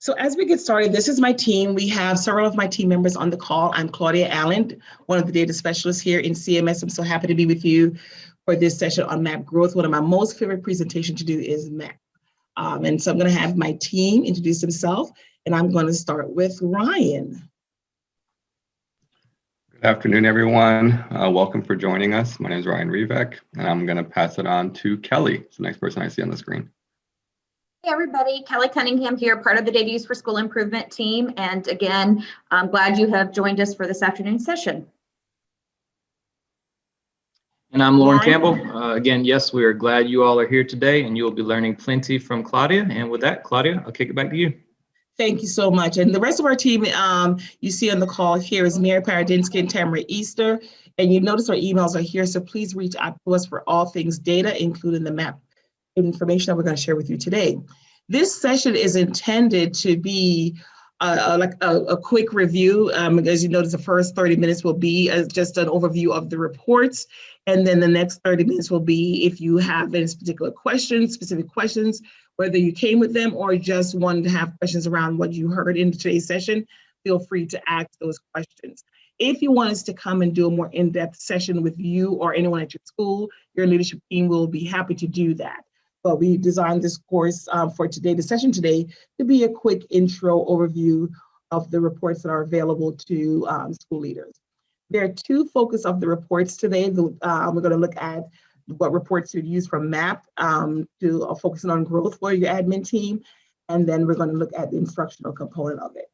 So as we get started, this is my team. We have several of my team members on the call. I'm Claudia Allen, one of the data specialists here in CMS. I'm so happy to be with you for this session on MAP growth. One of my most favorite presentations to do is MAP. And so I'm going to have my team introduce themselves, and I'm going to start with Ryan. Good afternoon, everyone. Welcome for joining us. My name is Ryan Rivek, and I'm going to pass it on to Kelly. It's the next person I see on the screen. Hey everybody, Kelly Cunningham here, part of the Data Use for School Improvement team. And again, I'm glad you have joined us for this afternoon session. And I'm Lauren Campbell. Again, yes, we are glad you all are here today and you will be learning plenty from Claudia. And with that, Claudia, I'll kick it back to you. Thank you so much. And the rest of our team you see on the call here is Mary Paradinsky and Tamara Easter. And you notice our emails are here, so please reach out to us for all things data, including the MAP information that we're going to share with you today. This session is intended to be a quick review. As you notice, the first 30 minutes will be just an overview of the reports. And then the next 30 minutes will be if you have any particular questions, specific questions, whether you came with them or just wanted to have questions around what you heard in today's session, feel free to ask those questions. If you want us to come and do a more in-depth session with you or anyone at your school, your leadership team will be happy to do that. But we designed this course for today, the session today, to be a quick intro overview of the reports that are available to school leaders. There are two focus of the reports today. We're going to look at what reports you use from MAP to focusing on growth for your admin team. And then we're going to look at the instructional component of it.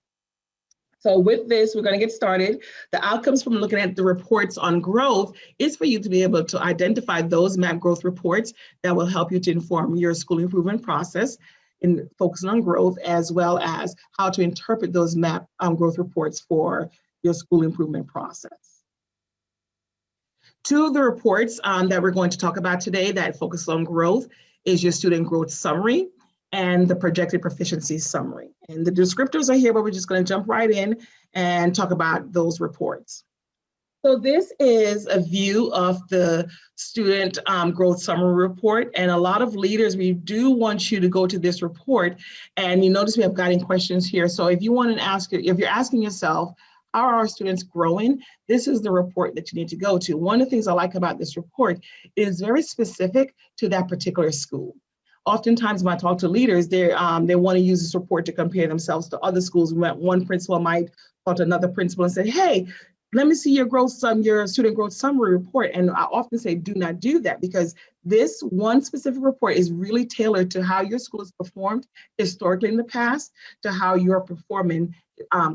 So with this, we're going to get started. The outcomes from looking at the reports on growth is for you to be able to identify those MAP growth reports that will help you to inform your school improvement process in focusing on growth, as well as how to interpret those MAP growth reports for your school improvement process. Two of the reports that we're going to talk about today that focus on growth is your student growth summary and the projected proficiency summary. And the descriptors are here, but we're just going to jump right in and talk about those reports. So this is a view of the student growth summary report. And a lot of leaders, we do want you to go to this report. And you notice we have guiding questions here. So if you want to ask, if you're asking yourself, how are our students growing? This is the report that you need to go to. One of the things I like about this report is very specific to that particular school. Oftentimes when I talk to leaders, they want to use this report to compare themselves to other schools. One principal might talk to another principal and say, hey, let me see your student growth summary report. And I often say, do not do that, because this one specific report is really tailored to how your school has performed historically in the past to how you're performing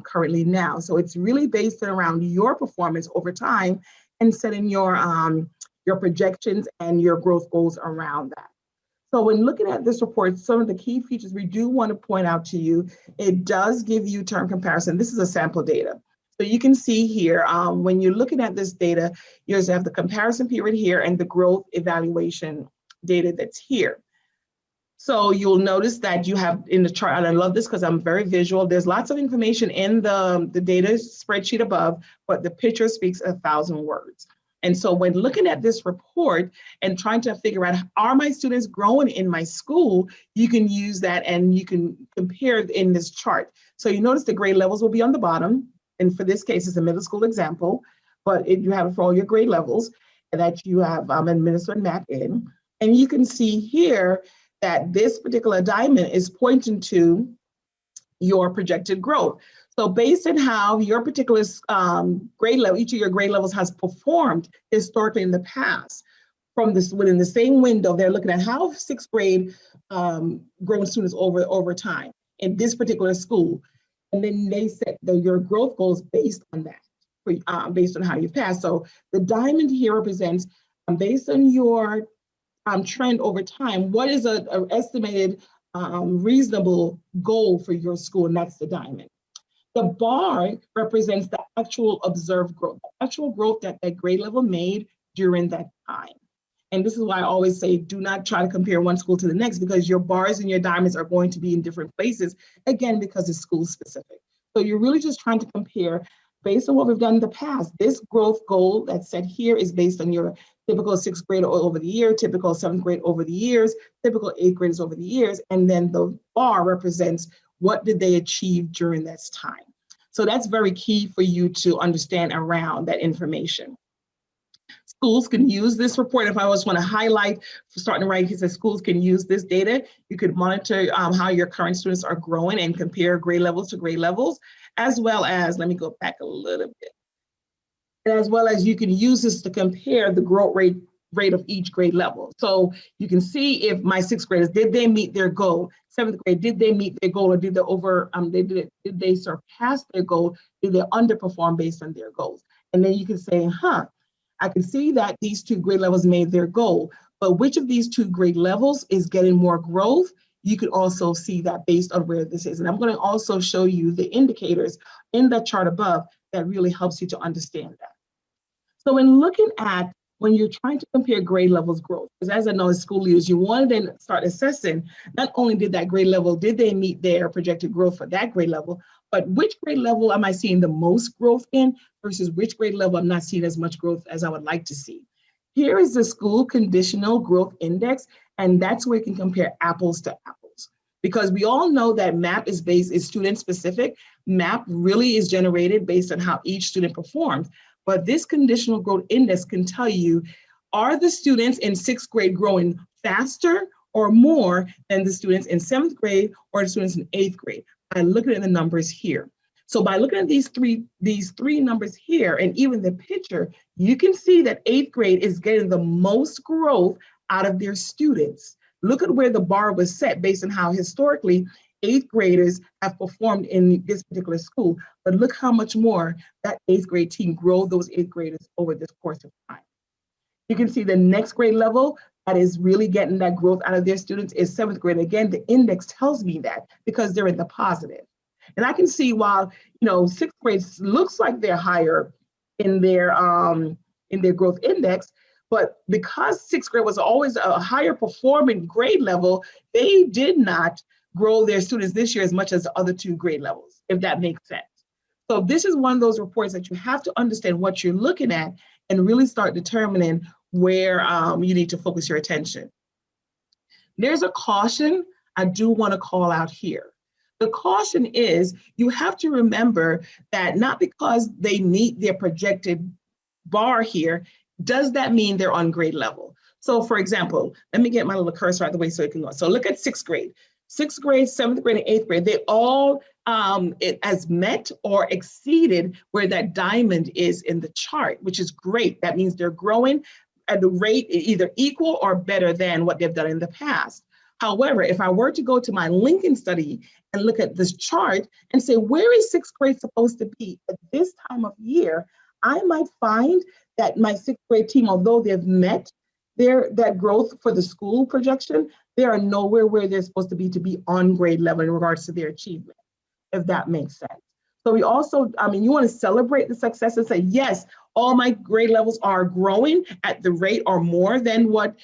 currently now. So it's really based around your performance over time and setting your projections and your growth goals around that. So when looking at this report, some of the key features we do want to point out to you, it does give you term comparison. This is a sample data. So you can see here, when you're looking at this data, you have the comparison period here and the growth evaluation data that's here. So you'll notice that you have in the chart, and I love this because I'm very visual, there's lots of information in the data spreadsheet above, but the picture speaks 1,000 words. And so when looking at this report and trying to figure out, are my students growing in my school, you can use that and you can compare in this chart. So you notice the grade levels will be on the bottom. And for this case, it's a middle school example, but you have it for all your grade levels that you have administered MAP in. And you can see here that this particular diamond is pointing to your projected growth. So based on how your particular grade level, each of your grade levels has performed historically in the past, from this within the same window, they're looking at how sixth grade grown students over time in this particular school. And then they set your growth goals based on that, based on how you pass. So the diamond here represents, based on your trend over time, what is an estimated reasonable goal for your school, and that's the diamond. The bar represents the actual observed growth, the actual growth that that grade level made during that time. And this is why I always say, do not try to compare one school to the next, because your bars and your diamonds are going to be in different places, again, because it's school specific. So you're really just trying to compare based on what we've done in the past. This growth goal that's set here is based on your typical sixth grade over the year, typical seventh grade over the years, typical eighth graders over the years, and then the bar represents what did they achieve during this time? So that's very key for you to understand around that information. Schools can use this report. If I just want to highlight, starting right, he says schools can use this data. You could monitor how your current students are growing and compare grade levels to grade levels, as well as, let me go back a little bit, as well as you can use this to compare the growth rate of each grade level. So you can see if my sixth graders, did they meet their goal? Seventh grade, did they meet their goal, or did they did they surpass their goal? Did they underperform based on their goals? And then you can say, I can see that these two grade levels made their goal, but which of these two grade levels is getting more growth? You could also see that based on where this is. And I'm going to also show you the indicators in that chart above that really helps you to understand that. So in looking at when you're trying to compare grade levels growth, because as I know as school leaders, you want to then start assessing, not only did that grade level, did they meet their projected growth for that grade level, but which grade level am I seeing the most growth in versus which grade level I'm not seeing as much growth as I would like to see. Here is the school conditional growth index, and that's where you can compare apples to apples. Because we all know that MAP is student specific. MAP really is generated based on how each student performs. But this conditional growth index can tell you, are the students in sixth grade growing faster or more than the students in seventh grade or the students in eighth grade? By looking at the numbers here. So by looking at these three numbers here, and even the picture, you can see that eighth grade is getting the most growth out of their students. Look at where the bar was set based on how historically eighth graders have performed in this particular school, but look how much more that eighth grade team grow those eighth graders over this course of time. You can see the next grade level that is really getting that growth out of their students is seventh grade. Again, the index tells me that because they're in the positive. And I can see while, sixth grade looks like they're higher in their growth index, but because sixth grade was always a higher performing grade level, they did not grow their students this year as much as the other two grade levels, if that makes sense. So this is one of those reports that you have to understand what you're looking at and really start determining where you need to focus your attention. There's a caution I do want to call out here. The caution is you have to remember that not because they meet their projected bar here, does that mean they're on grade level? So for example, let me get my little cursor out of the way so it can go. So look at sixth grade. Sixth grade, seventh grade, and eighth grade, they all it has met or exceeded where that diamond is in the chart, which is great. That means they're growing at the rate either equal or better than what they've done in the past. However, if I were to go to my Lincoln study and look at this chart and say, where is sixth grade supposed to be at this time of year, I might find that my sixth grade team, although they've met that growth for the school projection, they are nowhere where they're supposed to be on grade level in regards to their achievement, if that makes sense. So we also, you want to celebrate the success and say, yes, all my grade levels are growing at the rate or more than what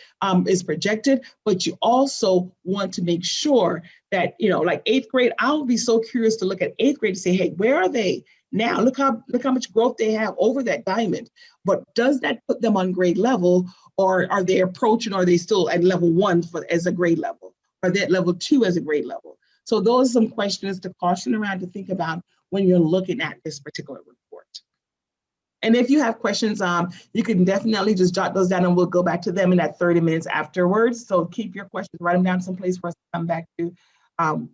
is projected, but you also want to make sure that, like eighth grade, I'll be so curious to look at eighth grade and say, hey, where are they now? Look how much growth they have over that diamond. But does that put them on grade level, or are they approaching, or are they still at level 1 as a grade level? Are they at level 2 as a grade level? So those are some questions to caution around to think about when you're looking at this particular report. And if you have questions, you can definitely just jot those down and we'll go back to them in that 30 minutes afterwards. So keep your questions, write them down someplace for us to come back to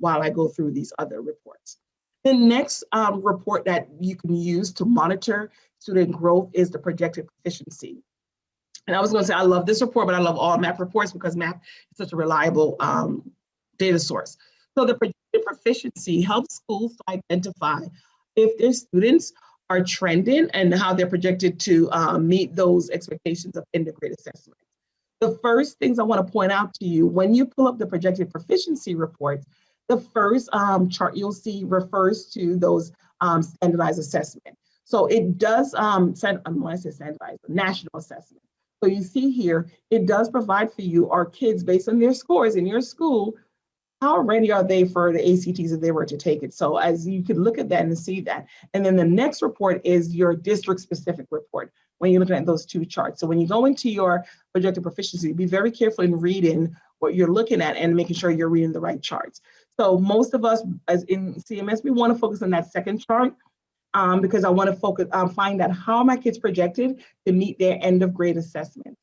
while I go through these other reports. The next report that you can use to monitor student growth is the projected proficiency. And I was going to say, I love this report, but I love all MAP reports because MAP is such a reliable data source. So the projected proficiency helps schools to identify if their students are trending and how they're projected to meet those expectations of integrated assessment. The first things I want to point out to you, when you pull up the projected proficiency reports, the first chart you'll see refers to those standardized assessment. So it does, when I say standardized, national assessment. So you see here, it does provide for you, our kids, based on their scores in your school, how ready are they for the ACTs if they were to take it? So as you can look at that and see that. And then the next report is your district specific report when you're looking at those two charts. So when you go into your projected proficiency, be very careful in reading what you're looking at and making sure you're reading the right charts. So most of us as in CMS, we want to focus on that second chart because I want to focus on find out how are my kids projected to meet their end of grade assessment.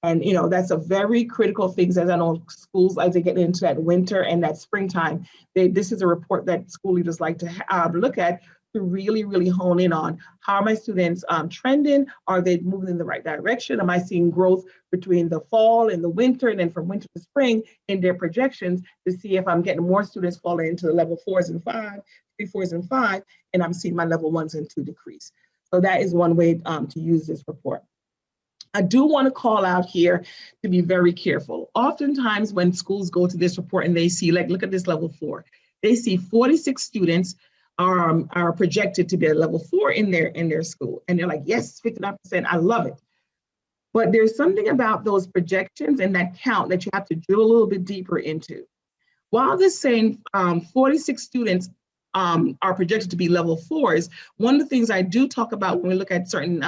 And, you know, that's a very critical thing, as I know schools, as they get into that winter and that springtime, this is a report that school leaders like to look at to really, really hone in on how are my students trending? Are they moving in the right direction? Am I seeing growth between the fall and the winter, and then from winter to spring in their projections to see if I'm getting more students falling into the level 4s and 5, 3, 4s and 5, and I'm seeing my level 1s and 2 decrease. So that is one way to use this report. I do want to call out here to be very careful. Oftentimes when schools go to this report and they see, like, look at this level 4, they see 46 students are projected to be at level 4 in their school. And they're like, yes, 59%, I love it. But there's something about those projections and that count that you have to drill a little bit deeper into. While this saying 46 students are projected to be level 4s, one of the things I do talk about when we look at certain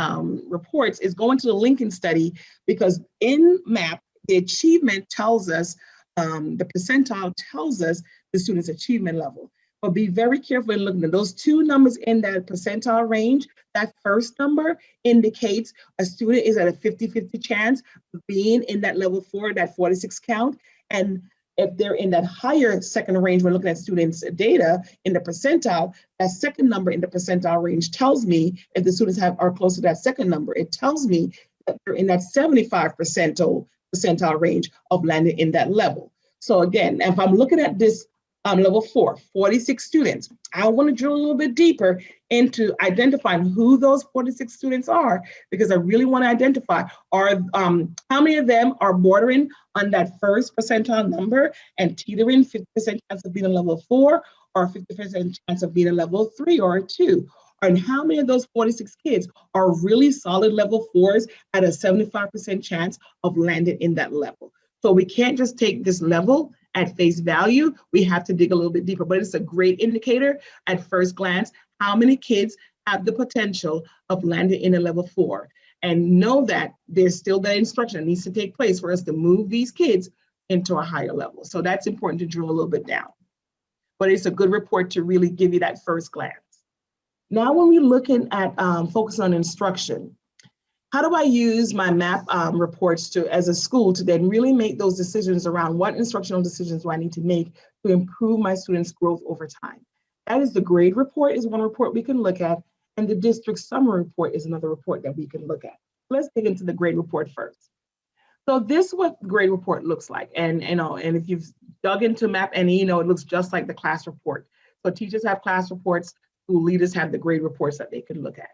reports is going to the Lincoln study, because in MAP, the achievement tells us, the percentile tells us the student's achievement level. But be very careful in looking at those two numbers in that percentile range. That first number indicates a student is at a 50-50 chance of being in that level 4, that 46 count. And if they're in that higher second range, we're looking at students' data in the percentile, that second number in the percentile range tells me if the students are close to that second number, it tells me that they're in that 75 percentile range of landing in that level. So again, if I'm looking at this level 4, 46 students, I want to drill a little bit deeper into identifying who those 46 students are, because I really want to identify how many of them are bordering on that first percentile number and teetering 50% chance of being a level 4 or 50% chance of being a level 3 or 2. And how many of those 46 kids are really solid level 4s at a 75% chance of landing in that level. So we can't just take this level at face value. We have to dig a little bit deeper, but it's a great indicator at first glance how many kids have the potential of landing in a level 4. And know that there's still that instruction that needs to take place for us to move these kids into a higher level. So that's important to drill a little bit down. But it's a good report to really give you that first glance. Now, when we're looking at focus on instruction, how do I use my MAP reports as a school to then really make those decisions around what instructional decisions do I need to make to improve my students' growth over time? That is the grade report is one report we can look at, and the district summary report is another report that we can look at. Let's dig into the grade report first. So this is what the grade report looks like. And if you've dug into MAP NE, it looks just like the class report. So teachers have class reports, school leaders have the grade reports that they can look at.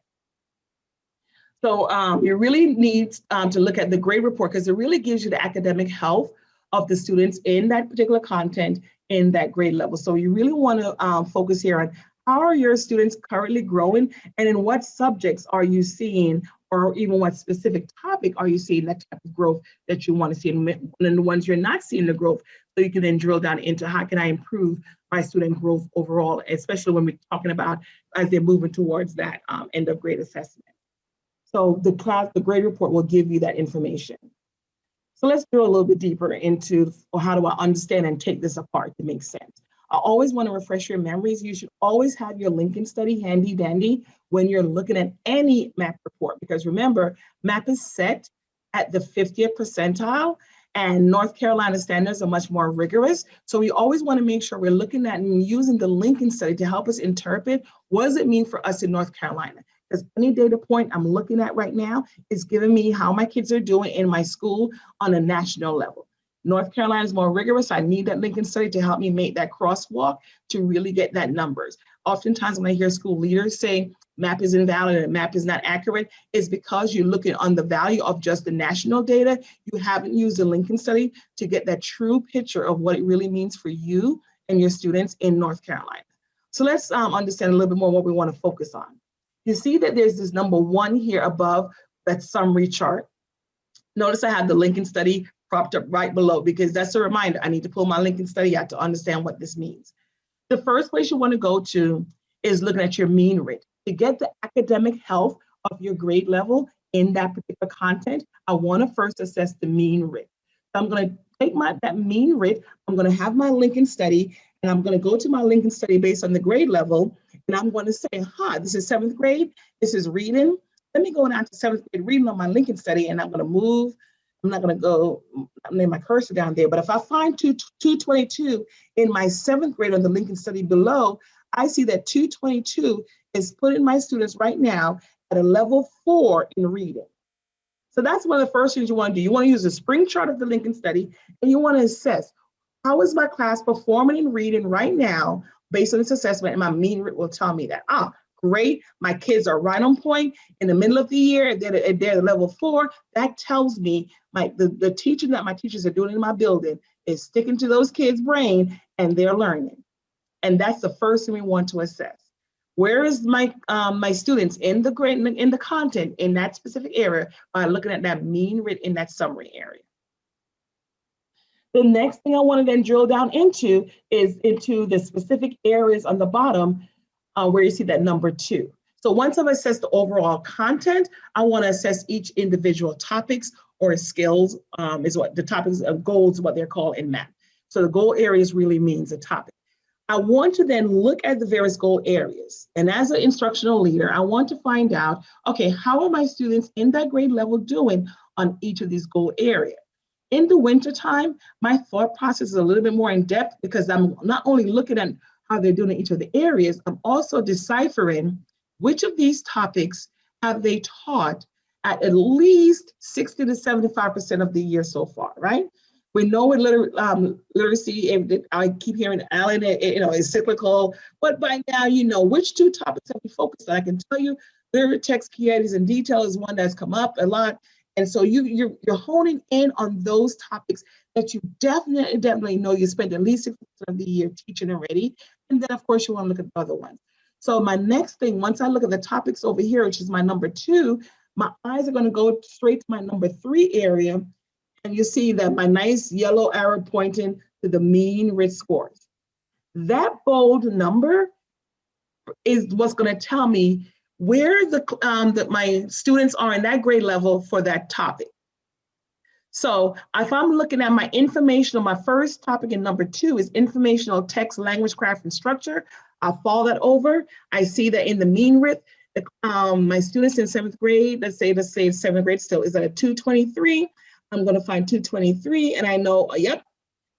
So you really need to look at the grade report because it really gives you the academic health of the students in that particular content in that grade level. So you really want to focus here on how are your students currently growing, and in what subjects are you seeing, or even what specific topic are you seeing that type of growth that you want to see, and the ones you're not seeing the growth, so you can then drill down into how can I improve my student growth overall, especially when we're talking about as they're moving towards that end of grade assessment. So the grade report will give you that information. So let's drill a little bit deeper into how do I understand and take this apart to make sense. I always want to refresh your memories. You should always have your Lincoln study handy dandy when you're looking at any MAP report, because remember, MAP is set at the 50th percentile, and North Carolina standards are much more rigorous. So we always want to make sure we're looking at and using the Lincoln study to help us interpret what does it mean for us in North Carolina. Because any data point I'm looking at right now is giving me how my kids are doing in my school on a national level. North Carolina is more rigorous. I need that Lincoln study to help me make that crosswalk to really get that numbers. Oftentimes when I hear school leaders say MAP is invalid and MAP is not accurate, it's because you're looking on the value of just the national data. You haven't used the Lincoln study to get that true picture of what it really means for you and your students in North Carolina. So let's understand a little bit more what we want to focus on. You see that there's this number 1 here above that summary chart. Notice I have the Lincoln study propped up right below, because that's a reminder. I need to pull my Lincoln study out to understand what this means. The first place you want to go to is looking at your mean RIT. To get the academic health of your grade level in that particular content, I want to first assess the mean RIT. So I'm going to take that mean RIT, I'm going to have my Lincoln study, And I'm going to go to my Lincoln study based on the grade level. And I'm going to say, this is 7th grade. This is reading. Let me go down to 7th grade reading on my Lincoln study, and I'm going to move. I'm not going to go name my cursor down there, but if I find 222 in my 7th grade on the Lincoln study below, I see that 222 is putting my students right now at a level 4 in reading. So that's one of the first things you want to do. You want to use the spring chart of the Lincoln study, and you want to assess, how is my class performing in reading right now based on this assessment? And my mean will tell me that, great, my kids are right on point. In the middle of the year, they're at level 4. That tells me the teaching that my teachers are doing in my building is sticking to those kids' brain and they're learning. And that's the first thing we want to assess. Where is my students in the grade, in the content in that specific area by looking at that mean in that summary area. The next thing I want to then drill down into is into the specific areas on the bottom where you see that number 2. So once I've assessed the overall content, I want to assess each individual topics or skills is what the topics of goals, what they're called in math. So the goal areas really means a topic. I want to then look at the various goal areas. And as an instructional leader, I want to find out, okay, how are my students in that grade level doing on each of these goal areas? In the wintertime, my thought process is a little bit more in depth because I'm not only looking at how they're doing in each of the areas, I'm also deciphering which of these topics have they taught at least 60 to 75% of the year so far, right? We know with literacy, I keep hearing Alan, is cyclical, but by now you know which 2 topics have we focused on. I can tell you, literary text, key ideas, and detail is one that's come up a lot. And so you're honing in on those topics that you definitely know you spent at least 60% of the year teaching already. And then of course you want to look at the other ones. So my next thing, once I look at the topics over here, which is my number 2, my eyes are going to go straight to my number 3 area. And you see that my nice yellow arrow pointing to the mean RIT scores. That bold number is what's going to tell me where that my students are in that grade level for that topic. So if I'm looking at my informational, my first topic in number 2 is informational text, language, craft, and structure. I'll follow that over. I see that in the mean RIT, my students in 7th grade, let's say 7th grade still is at a 223. I'm going to find 223 and I know, yep,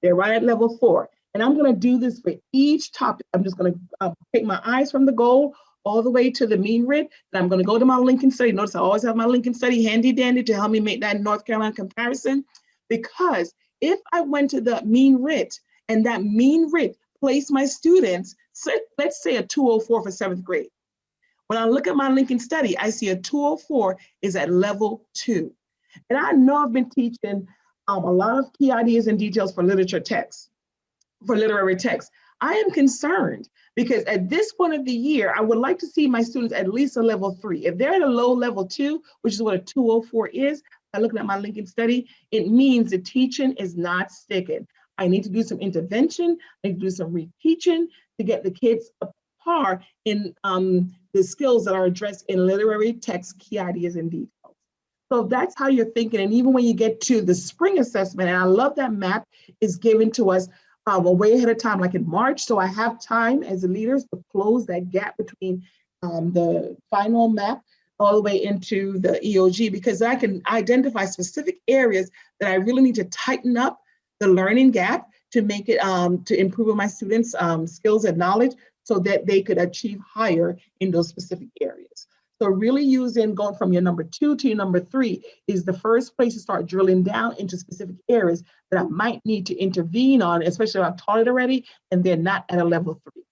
they're right at level 4. And I'm going to do this for each topic. I'm just going to take my eyes from the goal all the way to the mean RIT. And I'm going to go to my Lincoln study. Notice I always have my Lincoln study handy dandy to help me make that North Carolina comparison. Because if I went to the mean RIT and that mean RIT placed my students, let's say a 204 for 7th grade. When I look at my Lincoln study, I see a 204 is at level 2. And I know I've been teaching a lot of key ideas and details for literature text, for literary text. I am concerned because at this point of the year, I would like to see my students at least a level 3. If they're at a low level 2, which is what a 204 is, by looking at my Lincoln study, it means the teaching is not sticking. I need to do some intervention, I need to do some reteaching to get the kids up par in the skills that are addressed in literary text, key ideas and details. So that's how you're thinking. And even when you get to the spring assessment, and I love that map is given to us way ahead of time, like in March. So I have time as the leaders to close that gap between the final map all the way into the EOG, because I can identify specific areas that I really need to tighten up the learning gap to make it, to improve my students' skills and knowledge so that they could achieve higher in those specific areas. So really using going from your number 2 to your number 3 is the first place to start drilling down into specific areas that I might need to intervene on, especially if I've taught it already and they're not at a level 3.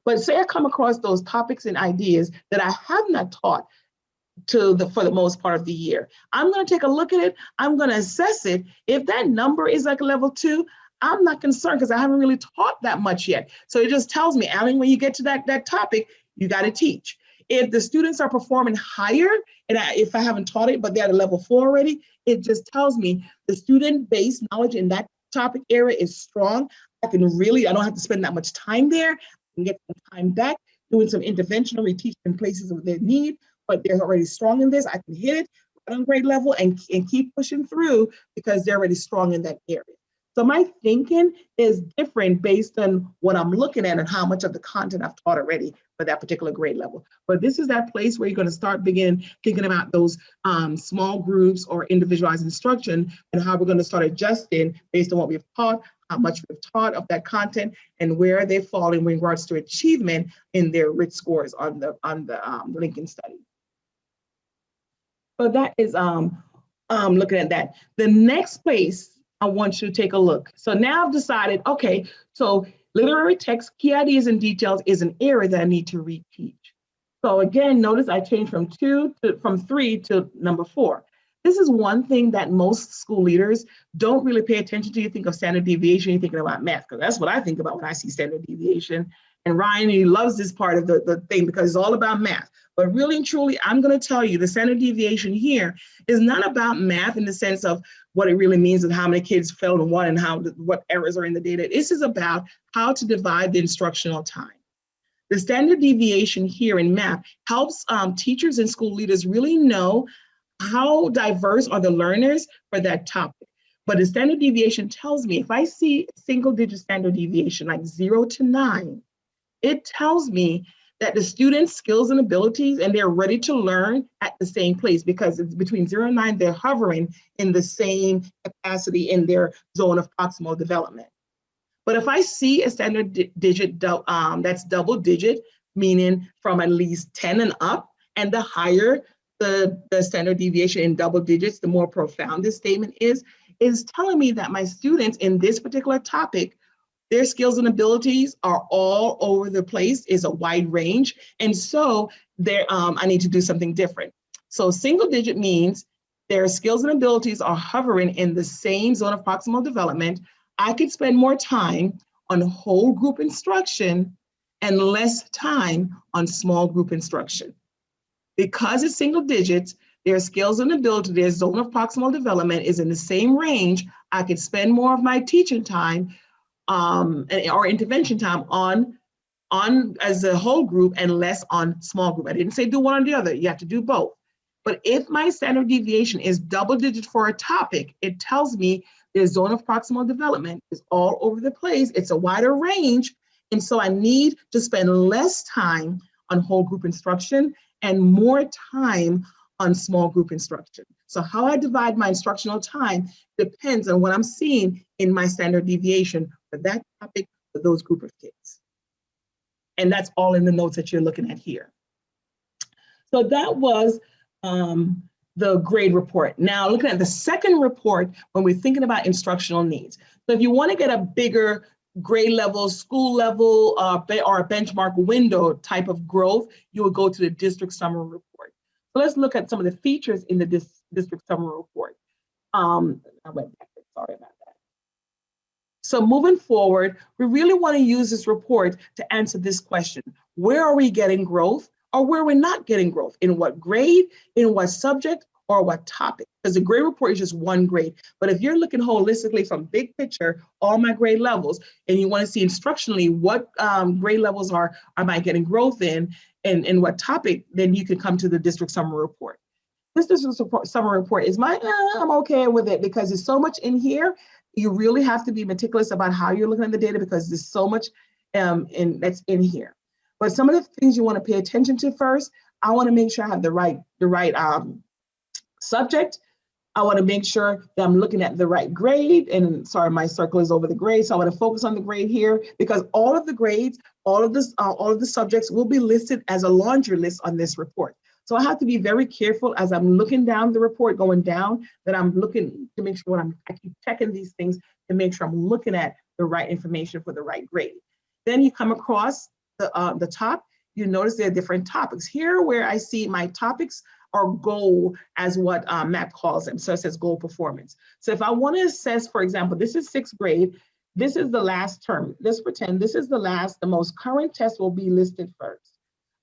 But say I come across those topics and ideas that I have not taught for the most part of the year. I'm going to take a look at it. I'm going to assess it. If that number is like a level 2, I'm not concerned because I haven't really taught that much yet. So it just tells me, Alan, when you get to that topic, you got to teach. If the students are performing higher, and if I haven't taught it, but they're at a level 4 already, it just tells me the student-based knowledge in that topic area is strong. I don't have to spend that much time there. I can get some time back, doing some intervention or reteaching in places of their need, but they're already strong in this. I can hit it right on grade level and keep pushing through because they're already strong in that area. So my thinking is different based on what I'm looking at and how much of the content I've taught already for that particular grade level. But this is that place where you're going to start thinking about those small groups or individualized instruction and how we're going to start adjusting based on what we've taught, how much we've taught of that content, and where they fall in regards to achievement in their RIT scores on the Lincoln study. So that is looking at that. The next place I want you to take a look. So now I've decided, okay, so literary text, key ideas and details is an area that I need to reteach. So again, notice I changed from 3 to number 4. This is one thing that most school leaders don't really pay attention to. You think of standard deviation, you're thinking about math, because that's what I think about when I see standard deviation. And Ryan, he loves this part of the thing because it's all about math. But really and truly, I'm going to tell you the standard deviation here is not about math in the sense of what it really means and how many kids failed in what and what errors are in the data. This is about how to divide the instructional time. The standard deviation here in math helps teachers and school leaders really know how diverse are the learners for that topic. But the standard deviation tells me if I see single-digit standard deviation like 0 to 9, it tells me that the students' skills and abilities and they're ready to learn at the same place, because it's between 0 and 9, they're hovering in the same capacity in their zone of proximal development. But if I see a standard digit that's double digit, meaning from at least 10 and up, and the higher the standard deviation in double digits, the more profound this statement is telling me that my students in this particular topic, their skills and abilities are all over the place, is a wide range. And so I need to do something different. So single digit means their skills and abilities are hovering in the same zone of proximal development. I could spend more time on whole group instruction and less time on small group instruction. Because it's single digits, their skills and ability, their zone of proximal development is in the same range. I could spend more of my teaching time or intervention time on as a whole group and less on small group. I didn't say do one or the other, you have to do both. But if my standard deviation is double digit for a topic, it tells me their zone of proximal development is all over the place. It's a wider range. And so I need to spend less time on whole group instruction and more time on small group instruction. So how I divide my instructional time depends on what I'm seeing in my standard deviation for that topic, for those group of kids. And that's all in the notes that you're looking at here. So that was the grade report. Now looking at the second report, when we're thinking about instructional needs. So if you want to get a bigger grade level, school level, or a benchmark window type of growth, you would go to the district summary report. So let's look at some of the features in the district summary report. I went backwards, sorry about that. So moving forward, we really want to use this report to answer this question. Where are we getting growth, or where we're not getting growth? In what grade, in what subject, or what topic? Because the grade report is just one grade. But if you're looking holistically from big picture, all my grade levels, and you want to see instructionally what grade levels am I getting growth in, and what topic, then you can come to the district summary report. This district summary report is I'm okay with it because there's so much in here. You really have to be meticulous about how you're looking at the data because there's so much that's in here. But some of the things you want to pay attention to first, I want to make sure I have the right subject. I want to make sure that I'm looking at the right grade. And sorry, my circle is over the grade. So I want to focus on the grade here because all of the grades, all of the subjects will be listed as a laundry list on this report. So I have to be very careful as I'm looking down the report, going down, that I'm looking to make sure I keep checking these things to make sure I'm looking at the right information for the right grade. Then you come across the top, you notice there are different topics. Here where I see my topics are goal as what MAP calls them. So it says goal performance. So if I want to assess, for example, this is 6th grade, this is the last term. Let's pretend this is the most current test will be listed first.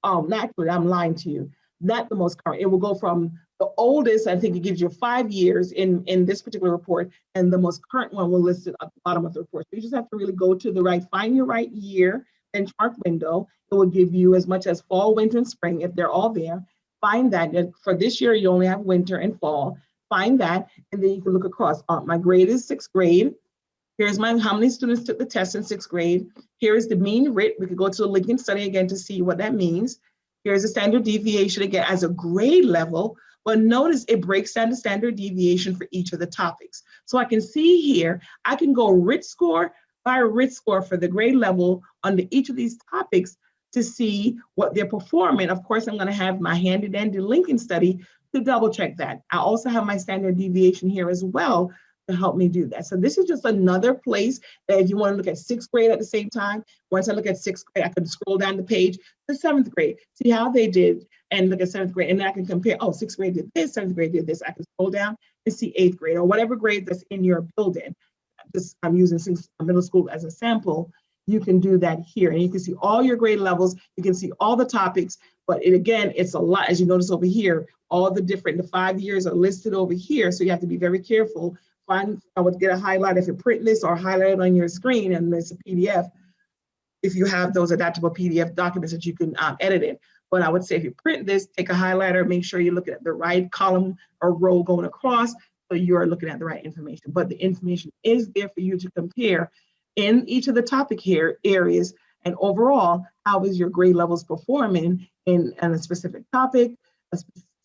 Naturally, I'm lying to you. Not the most current. It will go from the oldest, I think it gives you 5 years in this particular report, and the most current one will list it at the bottom of the report. So you just have to really go to the right, find your right year, benchmark window. It will give you as much as fall, winter, and spring if they're all there. Find that. And for this year, you only have winter and fall. Find that, and then you can look across. My grade is 6th grade. Here's how many students took the test in 6th grade. Here is the mean RIT. We could go to the Lincoln study again to see what that means. Here's the standard deviation again as a grade level, but notice it breaks down the standard deviation for each of the topics. So I can see here, I can go RIT score by RIT score for the grade level under each of these topics to see what they're performing. Of course, I'm going to have my handy dandy Lincoln study to double check that. I also have my standard deviation here as well to help me do that. So this is just another place that if you want to look at 6th grade at the same time, once I look at 6th grade, I can scroll down the page to 7th grade, see how they did, and look at 7th grade, and then I can compare, oh, 6th grade did this, 7th grade did this. I can scroll down and see 8th grade or whatever grade that's in your building. I'm using middle school as a sample. You can do that here, and you can see all your grade levels. You can see all the topics, but again, it's a lot. As you notice over here, all the 5 years are listed over here, so you have to be very careful. I would get a highlight if you print this or highlight it on your screen, and there's a PDF. If you have those adaptable PDF documents that you can edit it. But I would say if you print this, take a highlighter, make sure you look at the right column or row going across, so you are looking at the right information. But the information is there for you to compare in each of the topic here areas, and overall, how is your grade levels performing in a specific topic, a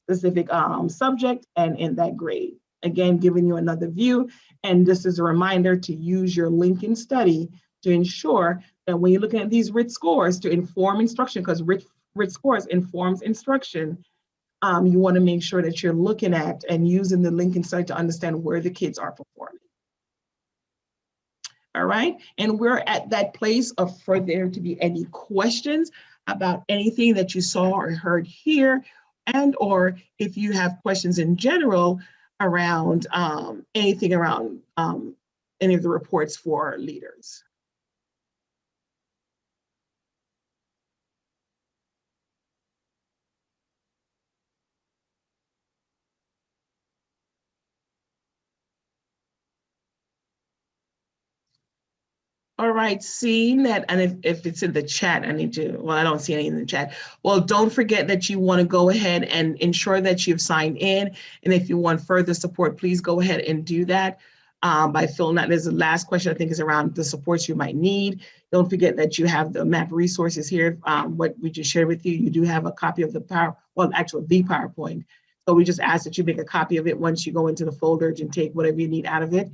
specific subject, and in that grade. Again, giving you another view, and this is a reminder to use your Lincoln study to ensure that when you're looking at these RIT scores to inform instruction, because RIT scores informs instruction, you want to make sure that you're looking at and using the Lincoln study to understand where the kids are performing. All right, and we're at that place for there to be any questions about anything that you saw or heard here, and or if you have questions in general around anything around any of the reports for leaders. All right, seeing that, and if it's in the chat, I need to, well, I don't see any in the chat. Well, don't forget that you want to go ahead and ensure that you've signed in. And if you want further support, please go ahead and do that by filling out. There's the last question, I think, is around the supports you might need. Don't forget that you have the map resources here. What we just shared with you, you do have a copy of the PowerPoint. So we just ask that you make a copy of it once you go into the folder and take whatever you need out of it.